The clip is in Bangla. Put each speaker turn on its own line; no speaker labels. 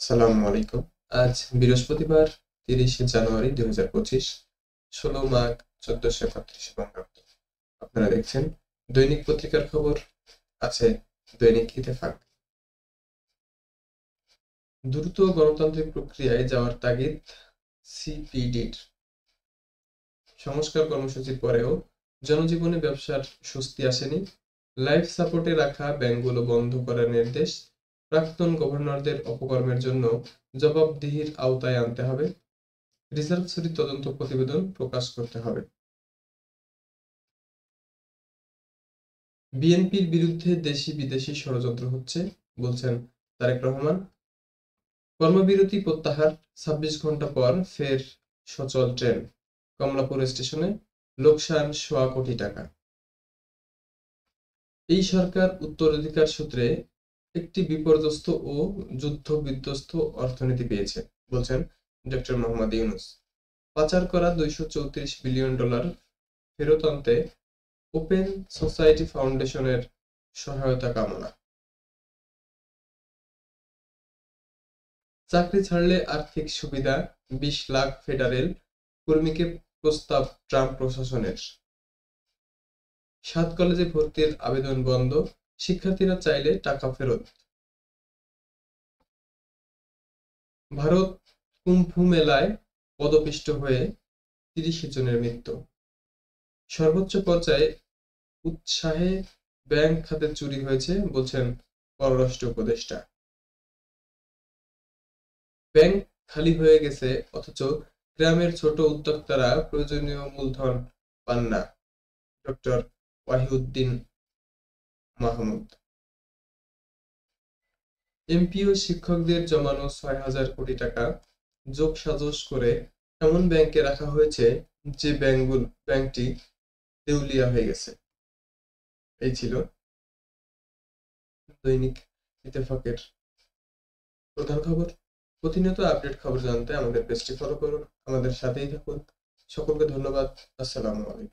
আসসালামু আলাইকুম। আজ বৃহস্পতিবার ৩০শে জানুয়ারি ২০২৫, ১৬ মাঘ ১৪৩১ বঙ্গাব্দ। আপনারা দেখছেন দৈনিক পত্রিকার খবর, আছে দৈনিক ইত্তেফাক। দ্রুত গণতান্ত্রিক প্রক্রিয়ায় যাওয়ার তাগিদ সিপিডির। সংস্কার কর্মসূচির পরেও জনজীবনে ব্যবসার স্বস্তি আসেনি। লাইফ সাপোর্টে রাখা ব্যাংকগুলো বন্ধ করার নির্দেশ। প্রাক্তন গভর্নরদের অপকর্মের জন্য জবাবদিহির আওতায় আনতে হবে। রিজার্ভ চুরির তদন্ত প্রতিবেদন প্রকাশ করতে হবে। বিএনপির বিরুদ্ধে দেশি বিদেশি ষড়যন্ত্র হচ্ছে, বলছেন তারেক রহমান। কর্মবিরতি প্রত্যাহার, ২৬ ঘন্টা পর ফের সচল ট্রেন। কমলাপুর স্টেশনে লোকসান সোয়া কোটি টাকা। এই সরকার উত্তরাধিকার সূত্রে একটি বিপর্যস্ত ও যুদ্ধ-বিধ্বস্ত অর্থনীতি পেয়েছে, বলছেন ডক্টর মোহাম্মদ ইউনূস। পাচার করা $২৩৪ বিলিয়ন ফেরত আনতে ওপেন সোসাইটি ফাউন্ডেশনের সহায়তা কামনা। চাকরি ছাড়লে আর্থিক সুবিধা, ২০ লাখ ফেডারেল কর্মীকে প্রস্তাব ট্রাম্প প্রশাসনের। ৭ কলেজে ভর্তির আবেদন বন্ধ, শিক্ষার্থীরা চাইলে টাকা ফেরত। ভারত কুম্ভ মেলায় পদপিষ্ট হয়ে ৩০ জনের মৃত্যু। সর্বোচ্চ পর্যায়ে উৎসাহে ব্যাংক খাতে চুরি হয়েছে, বলছেন পররাষ্ট্র উপদেষ্টা। ব্যাংক খালি হয়ে গেছে, অথচ গ্রামের ছোট উদ্যোক্তারা প্রয়োজনীয় মূলধন পান না। ডক্টর ওয়াহিউদ্দিন মাহমুদ। এমপি ও শিক্ষকদের জমানো ৬,০০০ কোটি টাকা যোগসাজশ করে এমন ব্যাংকে রাখা হয়েছে যে ব্যাংকটি দেউলিয়া হয়ে গেছে। এই ছিল দৈনিক ইত্তেফাকের প্রধান খবর। প্রতিনিয়ত আপডেট খবর জানতে আমাদের পেজটি ফলো করুন, আমাদের সাথেই থাকুন। সকলকে ধন্যবাদ। আসসালামু আলাইকুম।